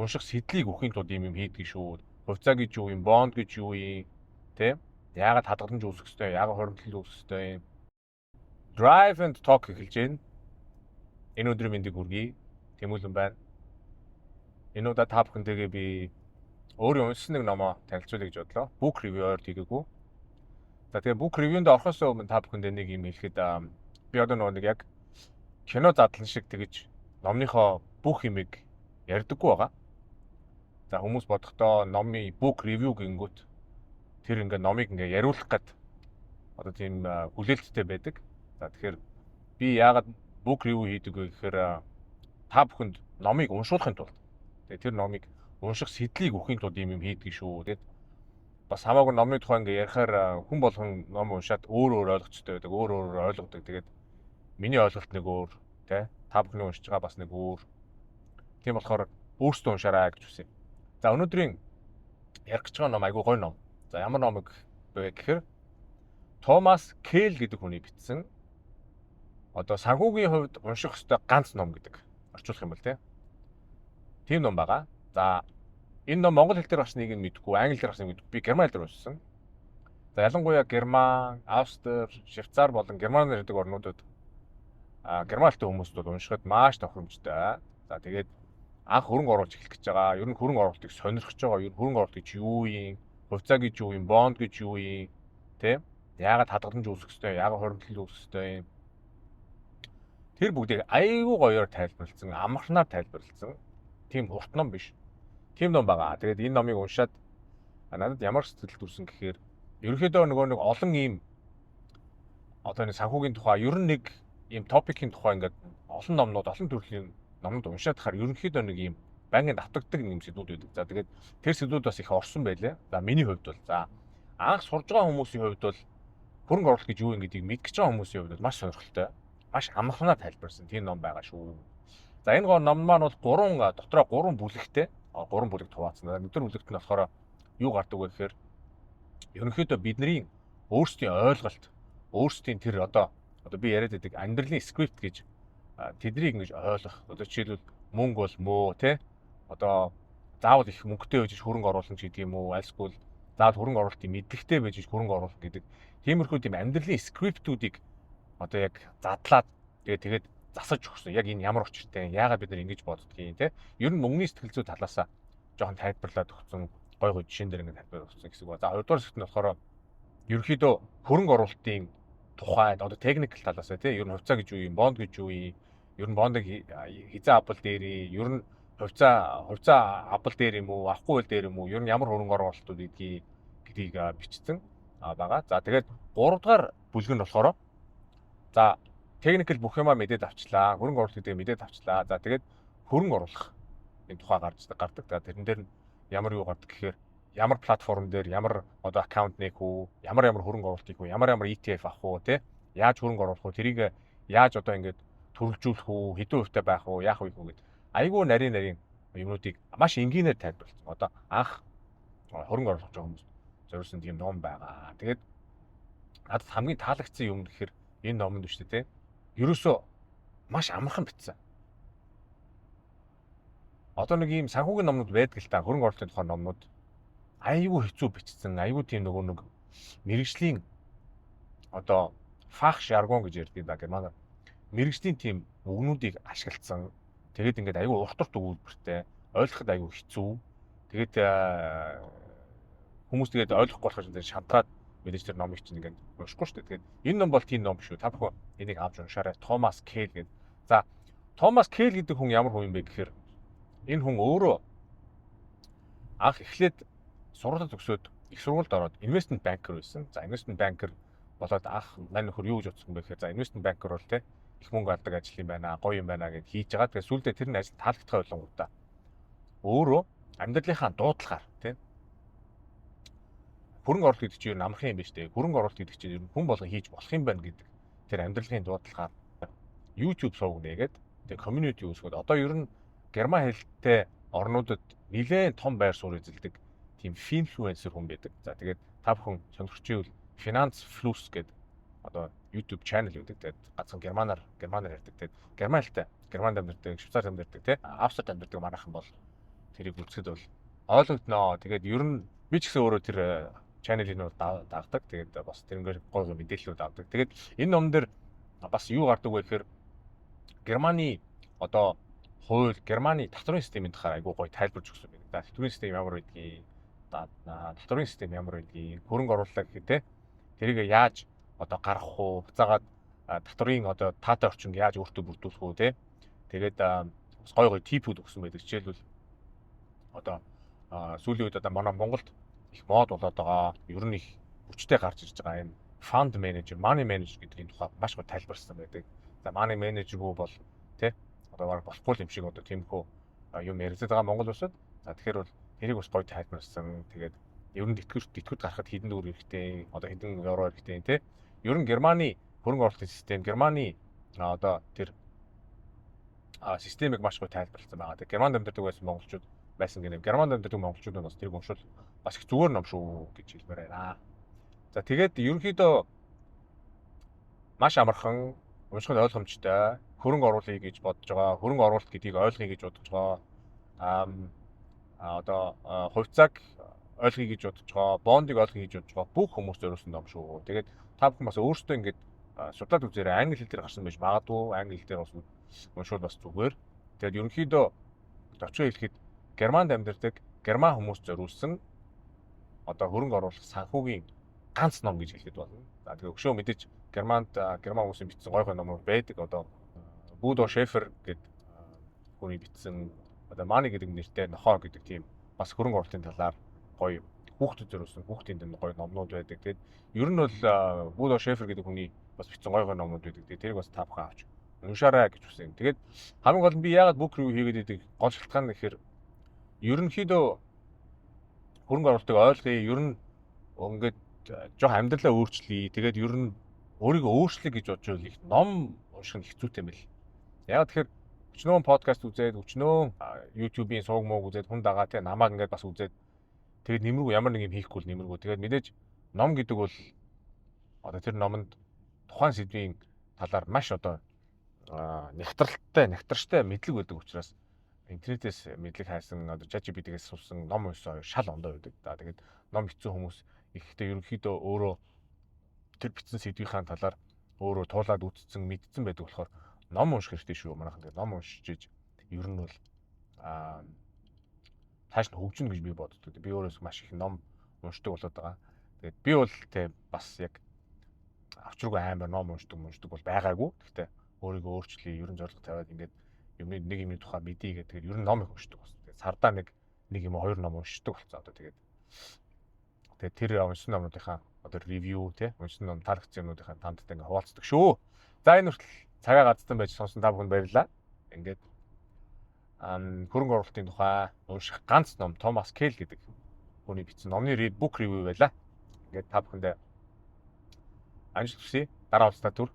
унших сэдлийг өгөхийн тулд юм хийдэг шүү. Хувьцаа гэж юу юм, бонд гэж юу юм, тэ? Яагаад хадгаламж үүсэх ёстой, яагаад хоримтлал үүсэх ёстой юм. Drive and talk эхэлж байна. Энэ өдрийн мэндийг хүргэе. Тэмүүлэн байна. Энэ удаа та бүхэнтэйгээ би өөрөө уншсан нэг номоо танилцуулъя гэж бодлоо. Book review-оор хийгээгүй. За тэгээ book review-нд орохоос өмнө та бүхэндээ нэг юм хэлэхэд би одоо нэг яг кино задлан шиг тэгэж номныхоо бүх юмыг ярьдаггүй байгаа. За хүмүүс бодохдоо номын book review гингүүт тэр ингээ номыг ингээ яриулах гээд одоо тийм хүлээлттэй байдаг. За тэгэхээр би яагаад book review хийдэг вэ гэхээр та бүхэнд номыг уншуулахын тулд тэр номыг унших сэдлийг өгөхийн тулд юм хийдэг шүү. Тэгээд бас хамаагүй номны тухай ингээ ярихаар хүн болгон ном уншаад өөр ойлгочтой байдаг, өөр ойлгодог. Тэгээд миний ойлголт нэг өөр, тэ? Та бүхний уншиж байгаа бас нэг өөр. Тийм болохоор өөрсдөө уншаарай гэж хүсье. За өнөөдрийн ярих гэж байгаа ном айгүй гоё ном. За ямар номыг вэ гэхээр Томас Кейл гэдэг хүний бичсэн одоо санхүүгийн хувьд унших ёстой ганц ном гэдэг орчуулах юм бол тийм ном байгаа. За энэ ном монгол хэл дээр бас нэг нь мэдгүй, англи дээр бас нэг мэдгүй. Би герман хэл дээр уншсан. За ялангуяа Герман, Австри, Швейцар болон Герман гэдэг орнуудад герман хэлтэй хүмүүст бол уншихад маш тохиромжтой. За тэгээд анх хөрөнгө оруулж эхлэх гэж байгаа. Ер нь хөрөнгө оруулалтыг сонирхож байгаа. Ер нь хөрөнгө оруулалт гэж юу юм? Хувьцаа гэж юу юм? Бонд гэж юу юм? Тэ? Яагаад хадгаламж үүсэх ёстой? Яагаад хоримтлал үүсэх ёстой юм? Тэр бүгдийг айгүй гоёор тайлбарлсан, амархнаар тайлбарлсан. Тийм урт ном биш. Тийм ном байгаа. Тэгээд энэ номыг уншаад надад ямар сэтгэл төрсөн гэхээр ерөнхийдөө нэг олон ийм одоо нэг санхүүгийн тухай ер нь нэг ийм топикийн тухай ингээд олон номнууд, олон төрлийн номнууд уншаад тахаар ерөнхийдөө нэг ийм байнгын давтагддаг юм сэдвүүд байдаг. За тэгээд тэр сэдвүүд бас их орсон байлээ. За миний хувьд бол за анх сурж байгаа хүмүүсийн хувьд бол хөрөнгө оруулалт гэж юу юм гэдгийг мэдгэж байгаа хүмүүсийн хувьд бол маш сонирхолтой, маш амархнаар тайлбарсан тийм ном байгаа шүү. За энэ ном маань бол дотроо 3 бүлэгтэй. 3 бүлэгт хуваацсан. Нэгдүгээр бүлэгт нь болохоор юу гардаг вэ гэхээр ерөнхийдөө бидний өөрсдийн ойлголт, өөрсдийн тэр одоо би яриад байдаг амьдралын скрипт гэж тэднийг ингэж ойлгох. Одоо жишээлбэл мөнгө бол мөө, тэ? Одоо заавал их мөнгөтэй байж хөрөнгө оруулах гэдэг юм уу? Альсгүй заавал хөрөнгө оруулалтын мэдлэгтэй байж хөрөнгө оруулах гэдэг. Тиймэрхүү тийм амьдралын скриптүүдийг одоо яг задлаад тэгээд засаж өгсөн. Яг энэ ямар учиртай, яагаад бид нар ингэж боддгийг, тэ? Ер нь мөнгөний сэтгэл зүй талаасаа жоохон тайлбарлаад өгсөн. Гой жишээн дээр ингэ тайлбарлаад өгсөн гэсэн үг ба. За хоёрдугаар хэсэгт нь болохоор ерөнхийдөө хөрөнгө оруулалтын тухайд одоо техникл талаасаа тий ер нь хувьцаа гэж юу юм, бонд гэж юу юм, ер нь бондыг хизээ авбал дээр юм, ер нь хувьцаа авбал дээр юм уу, авахгүй хэл дээр юм уу, ер нь ямар хөрөнгө оруулалтууд гэдгийг бичсэн байгаа. За тэгээд 3 дугаар бүлэг нь болохоор за техникл бүх юмаа мэдээд авчлаа, хөрөнгө оруулалт гэдгийг мэдээд авчлаа. За тэгээд хөрөнгө оруулах энэ тухай гардаг. За тэрэн дээр нь ямар юу гардаг гэхээр ямар платформ дээр ямар одоо аккаунт нээх үү, ямар хөрөнгө оруулалт хийх үү, ямар ETF авах уу, тэ? Яаж хөрөнгө оруулах уу, тэрийг яаж одоо ингэж төрөлжүүлэх үү, хэдэн хувьтай байх уу, яах вэ гэдэг. Айгүй нарийн юмнуудыг маш энгийнээр тайлбарласан. Одоо анх хөрөнгө оруулах гэж байгаа хүмүүс зориулсан тийм ном байгаа. Тэгээд надад хамгийн таалагдсан юм гэхээр энэ номонд шүү дээ, тэ? Ерөөсөө маш амархан бичсэн. Одоо нэг ийм санхүүгийн номнууд байдаг л та, хөрөнгө оруулалтын тухай номнууд айгүй хэцүү бичсэн, айгүй тийм нэг мэрэгжлийн одоо фах жаргон гэж ярьдаг да германаар. Мэрэгжлийн тийм үгнүүдийг ашигласан. Тэгээд ингээд айгүй урт өгүүлбэртэй, ойлгоход айгүй хэцүү. Тэгээд хүмүүс тэгээд ойлгохгүй болохоор шантгаад мэдээж тэр номыг чинь ингээд уншихгүй шүү дээ. Тэгээд энэ ном бол тийм ном биш үү? Та бүхэн энийг авч уншаарай. Томас Кейл гэдэг. За Томас Кейл гэдэг хүн ямар хүн юм бэ гэхээр энэ хүн өөрөө анх эхлээд сургууль төгсөөд их сургуульд ороод investment banker байсан. За investment banker болоод анх мань нөхөр юу гэж бодсон бэ гэхээр за investment banker бол те их мөнгө алдаг ажил юм байна, гоё юм байна гэд хийж байгаа. Тэгээд сүүлдээ тэр нь ажил таалагдхай болонгуудаа өөрөө амьдралынхаа дуудлагаар те хөрөнгө оруулалт гэдэг чинь амархан юм биш үү? Хөрөнгө оруулалт гэдэг чинь хүн болгон хийж болох юм байна гэдэг тэр амьдралын дуудлагаар YouTube сувг нээгээд тэгээд community үүсгээд одоо ер нь герман хэлтэй орнуудад нэлээд том байр суурь эзэлдэг тийм финфлюенсер хүн байдаг. За тэгээд та бүхэн сонирхож ивэл Finance Flux гэдэг одоо YouTube channel үүдэг. Тэгээд ганцхан германаар ярьдаг. Тэгээд герман хэлтэй, Германд амьдардаг, Швейцарт амьдардаг, тий Австрид амьдардаг манайхан бол тэрийг үзэхэд бол ойлгогдноо. Тэгээд ер нь би ч гэсэн өөрөө тэр channel-ийг дагдаг. Тэгээд бас тэрнгээр гоё мэдээлэлүүд авдаг. Тэгээд энэ ном дээр бас юу гардаг вэ гэхээр Германы одоо хууль, Германы татврын системийн талаар айгүй гоё тайлбарж өгсөн байна. Татврын систем ямар байдгийг, татврын систем ямар байдгийг, хөрөнгө оруулалт гэхэд те тэрийг яаж одоо гаргах уу, буцаагаад татврын одоо таатай орчинд яаж өөртөө бүрдүүлэх үү те. Тэгээд бас гоё типүүд өгсөн байдаг. Жишээлбэл одоо сүүлийн үед одоо манай Монголд их мод болоод байгаа. Ер нь их хүчтэй гарч ирж байгаа юм. Fund manager, money manager гэдэг энэ тухай маш гоё тайлбарсан байдаг. За money manager бүү бол тий одоо баг болохгүй юм шиг одоо тиймхүү юм ярьж байгаа Монгол улсад. За тэгэхээр бол тэрийг бас гоё тайлбарсан. Тэгээд ер нь тэтгэврт гарахад хэдэн төгрөг хэрэгтэй, одоо хэдэн евро хэрэгтэй тий. Ер нь Германы хөрөнгө оруулалтын систем, Германы одоо тэр системийг маш гоё тайлбарласан байгаа. Тэгээд Германд амьдардаг байсан гэнэ. Германд амьдардаг монголчууд бас тэрийг уншвал бас их зүгээр ном шүү гэж хэлмээр байна. За тэгээд ерөнхийдөө маш амархан, уншихад ойлгомжтой, хөрөнгө оруулъя гэж бодож байгаа, хөрөнгө оруулалт гэдгийг ойлгоё гэж бодож байгаа. Одоо хувьцааг ойлгоё гэж бодож байгаа, бондыг ойлгоё гэж бодож байгаа бүх хүмүүс зориулсан ном шүү. Тэгээд та бүхэн бас өөрсдөө ингэж судлаад үзээрэй. Англи хэл дээр гарсан байж магадгүй, англи хэл дээр бас уншвал бас зүгээр. Тэгээд ерөнхийдөө товчхон хэлэхэд Германд амьдардаг герман хүмүүс зориулсан одоо хөрөнгө оруулах санхүүгийн ганц ном гэж хэлэхэд болно. За тэгээ өшөө мэдээж герман хүмүүсийн бичсэн гой номууд байдаг. Одоо Будо Шефер гэдэг хүний бичсэн одоо Money гэдэг нэртэй нохоо гэдэг тийм бас хөрөнгө оруулалтын талаар гоё хүүхдэд зориулсан хүүхдийн дэнд гоё номнууд байдаг. Тэгээд ер нь бол Будо Шефер гэдэг хүний бас бичсэн гой номнууд байдаг. Тэрийг бас та бүхэн авч уншаарай гэж хүсэн. Тэгээд хамгийн гол нь би яагаад book review хийгээд байдаг гол шалтгаан нь гэхээр ерөнхийдөө хөрөнгө оруулалтыг ойлгоё. Ер нь ингээд жоох амьдралаа өөрчлөе. Тэгээд ер нь өөрийгөө өөрчлөе гэж бодож байвал их ном унших нь хэцүүтэй юм бэл. Яг тэгэхээр өчнөө подкаст үзээд, өчнөө YouTube-ийн сууг мууг үзээд хүн дагаа тий намайг ингээд бас үзээд тэгээд нэмэргүй ямар нэг юм хийхгүй л нэмэргүй. Тэгээд мэдээж ном гэдэг бол одоо тэр номонд тухайн сэдвийн талаар маш одоо нягтралтай мэдлэг байдаг учраас интернетээс мэдлэг хайсан одоо ChatGPT-гээс суулсан ном уншсан хоёр шал ондоо байдаг. За тэгээд ном бичсэн хүмүүс ихтэй ерөнхийдөө өөрөө тэр бичсэн сэдвийн талаар өөрөө туулаад үзсэн, мэдсэн байдаг болохоор ном унших хэрэгтэй шүү. Манайхан тэгээд ном уншиж ер нь бол цааш нь хөгжинө гэж би боддог. Би өөрөөс маш их ном уншдаг болоод байгаа. Тэгээд би бол тэ бас яг авчиргүй амар ном уншдаг бол байгаагүй. Гэхдээ өөрийгөө өөрчлөе, ерөн зорилго тавиад ингээд нэг юмны тухай мэдээ гэдэг. Тэгээд ер нь ном их уншдаг болсон. Тэгээд сардаа нэг юм хоёр ном уншдаг болсон. Одоо тэгээд тэр уншсан номнуудынхаа одоо ревю тий уншсан ном таалагдсан юмнуудынхаа тандтай ингээд хуваалцдаг шүү. За энэ хүртэл цагаа гадсан байж сонсон та бүхэнд баярлалаа. Ингээд хөрөнгө оруулалтын тухай унших ганц ном Томас Кейл гэдэг хүний бичсэн номны book review байлаа. Ингээд та бүхэндээ амжилт хүсье. Дараа уулзлаа түр.